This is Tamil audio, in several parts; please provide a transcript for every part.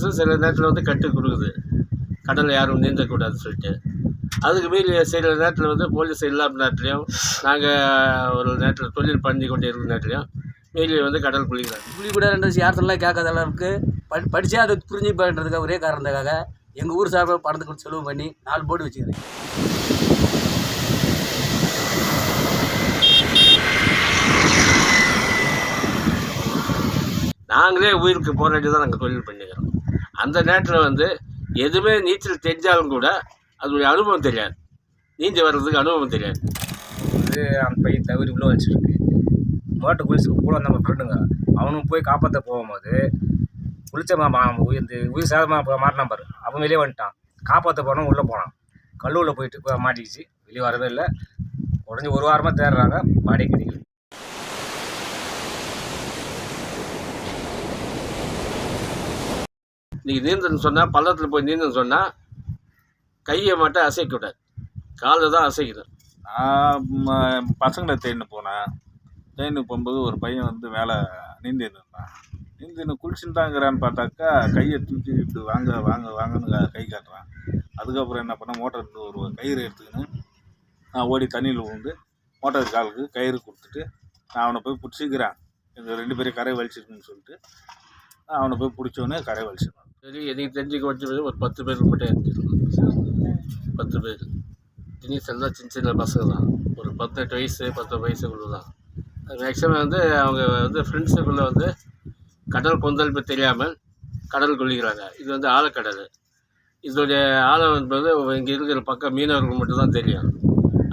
போலீஸும் சில நேரத்தில் வந்து கட்டு கொடுக்குது, கடலில் யாரும் நீந்தக்கூடாதுன்னு சொல்லிட்டு. அதுக்கு மீறி சில நேரத்தில் வந்து போலீஸ் இல்லாத நேரத்துலையும், நாங்கள் ஒரு நேரத்தில் தொழில் பண்ணி கொண்டு இருக்கிற நேரத்துலையும் மீறி வந்து கடல் குளிக்கிறாங்க. குளிக்கூட ரெண்டு யார்த்தெல்லாம் கேட்காத அளவுக்கு படித்தே அதை புரிஞ்சுப்படுறதுக்காக ஒரே காரணத்துக்காக எங்கள் ஊர் சார்பாக பணத்தை கொடுத்து செலவு பண்ணி 4 போட்டு வச்சுக்கிறேன். நாங்களே உயிருக்கு போராடி தான் நாங்கள் தொழில் பண்ணிக்கிறோம். அந்த நேரத்தில் வந்து எதுவுமே நீச்சல் தெரிஞ்சாலும் கூட அதோடைய அனுபவம் தெரியாது, நீந்தி வர்றதுக்கு அனுபவம் தெரியாது. வந்து அந்த பையன் தவறி உள்ளே வச்சுருக்கு. மோட்டர் குளிச்சுட்டு கூட நம்ம ஃப்ரெண்டுங்க அவனும் போய் காப்பாற்ற போகும்போது குளிச்ச உயிர் சேதமாக மாட்டினான் பாரு, அவன் வெளியே வந்துட்டான். காப்பாற்ற போனோம், உள்ளே போனான், கல்லூரில் போயிட்டு மாட்டிக்கிச்சு. வெளியே வரவே இல்லை. உடஞ்சி 1 வாரமாக தேடுறாங்க, பாடி கிடைக்கல. நீங்கள் நீந்தன்னு சொன்னால், பள்ளத்தில் போய் நீந்தன்னு சொன்னால் கையை மட்டும் அசைக்கக்கூடாது, காலை தான் அசைக்கணும். நான் பசங்களை தேடின்னு போனேன். தேடின்னு போகும்போது ஒரு பையன் வந்து மேலே நீந்தின்னு இருந்தான். நீந்தின்னு குளிச்சுன்னு தாங்கிறான்னு பார்த்தாக்கா கையை தூக்கி இப்படி வாங்க வாங்க வாங்கன்னு கை காட்டுறான். அதுக்கப்புறம் என்ன பண்ணேன், மோட்டர் ஒரு கயிறு எடுத்துக்கின்னு நான் ஓடி தண்ணியில் விழுந்து மோட்டர் காலுக்கு கயிறு கொடுத்துட்டு நான் அவனை போய் பிடிச்சிக்கிறேன். எங்கள் 2 பேரையும் கரை வலிச்சிருக்குன்னு சொல்லிட்டு நான் அவனை போய் பிடிச்சோன்னே கரை வலிச்சிருவான். சரி, எனக்கு தெரிஞ்சுக்க வச்சு ஒரு 10 பேருக்கு மட்டும் எடுத்துருக்கோம். 10 பேர் திடீர்னு எல்லாம் சின்ன பசங்க தான், ஒரு 18 வயசு 19 வயசுக்குள்ள தான். மேக்ஸிமம் வந்து அவங்க வந்து ஃப்ரெண்ட்ஸுக்குள்ளே வந்து கடல் கொந்தளிப்பு தெரியாமல் கடல் குளிக்கிறாங்க. இது வந்து ஆழக்கடல். இதோடைய ஆழம் என்பது இங்கே இருக்கிற பக்கம் மீனவர்கள் மட்டும்தான் தெரியும்.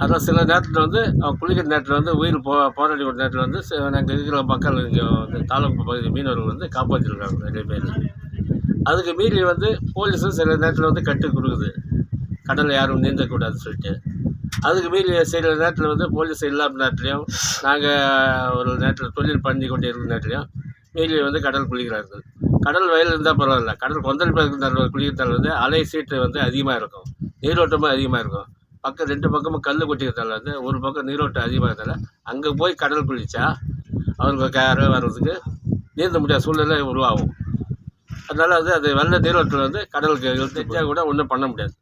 அதான் சில நேரத்தில் வந்து அவங்க குளிக்கிற நேரத்தில் வந்து உயிர் போராடி ஒரு நேரத்தில் வந்து நாங்கள் இருக்கிற மக்கள் இங்கே வந்து தாலுக்கு பகுதி மீனவர்கள் வந்து காப்பாற்றிருக்காங்க நிறைய பேர். அதுக்கு மீறி வந்து போலீஸும் சில நேரத்தில் வந்து கட்டு கொடுக்குது, கடலில் யாரும் நீந்தக்கூடாதுன்னு சொல்லிட்டு. அதுக்கு மீறி சில நேரத்தில் வந்து போலீஸ் இல்லாத நேரத்துலையும், நாங்கள் ஒரு நேரத்தில் தொழில் பண்ணி கொண்டு இருக்கிற நேரத்துலையும் மீறி வந்து கடல் குளிக்கிறார்கள். கடல் வயல் இருந்தால் பரவாயில்ல, கடல் கொந்தளிப்பாக இருக்கிற குளிக்கிறதால வந்து அலை சீட்டு வந்து அதிகமாக இருக்கும், நீரோட்டமும் அதிகமாக இருக்கும். பக்கம் 2 பக்கமும் கல் கொட்டிக்கிறதால வந்து ஒரு பக்கம் நீரோட்டம் அதிகமாக இருக்கிறதால அங்கே போய் கடல் குளித்தா அவங்க கரை வர்றதுக்கு நீந்த முடியாத சூழ்நிலை உருவாகும். அதனால் வந்து அது வெள்ள நீரோட்டத்தில் வந்து கடலுக்கு தெரிஞ்சால் கூட ஒன்றும் பண்ண முடியாது.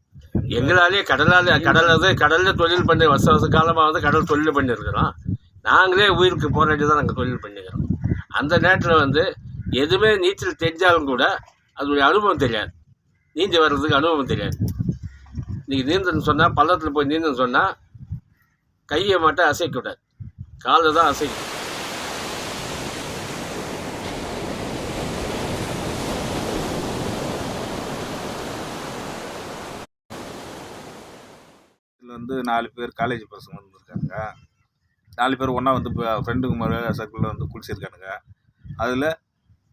எங்களாலேயே கடலில் தொழில் பண்ணி வருஷ காலமாக வந்து கடல் தொழில் பண்ணியிருக்கிறோம். நாங்களே உயிருக்கு போராடி தான் நாங்கள் தொழில் பண்ணிக்கிறோம். அந்த நேரத்தில் வந்து எதுவுமே நீச்சல் தெரிஞ்சாலும் கூட அதோடைய அனுபவம் தெரியாது, நீந்தி வர்றதுக்கு அனுபவம் தெரியாது. நீங்கள் நீந்தன்னு சொன்னால், பள்ளத்தில் போய் நீந்தன்னு சொன்னால் கையை மட்டும் அசைக்கக்கூடாது, காலை தான் அசைக்கணும். இதில் வந்து 4 பேர் காலேஜ் பசங்க வந்துருக்காங்க. 4 பேர் ஒன்றா வந்து இப்போ ஃப்ரெண்டுக்கு முறை சர்க்கிளில் வந்து குளிச்சிருக்கானுங்க. அதில்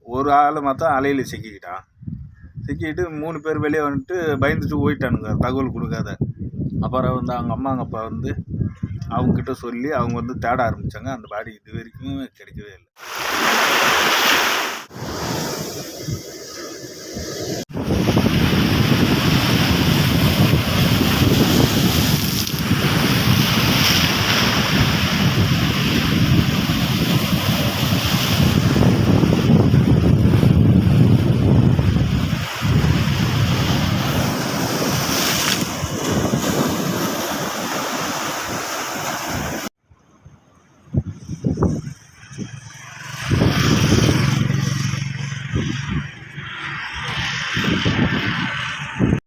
ஒரு ஆள் மாத்தான் அலையில் சிக்கிக்கிட்டான். சிக்கிக்கிட்டு 3 பேர் வெளியே வந்துட்டு பயந்துட்டு போயிட்டானுங்க, தகவல் கொடுக்காத. அப்புறம் வந்து அவங்க அம்மா அவங்க அப்பா வந்து அவங்கக்கிட்ட சொல்லி அவங்க வந்து தேட ஆரம்பித்தாங்க. அந்த பாடி இது வரைக்கும் கிடைக்கவே இல்லை.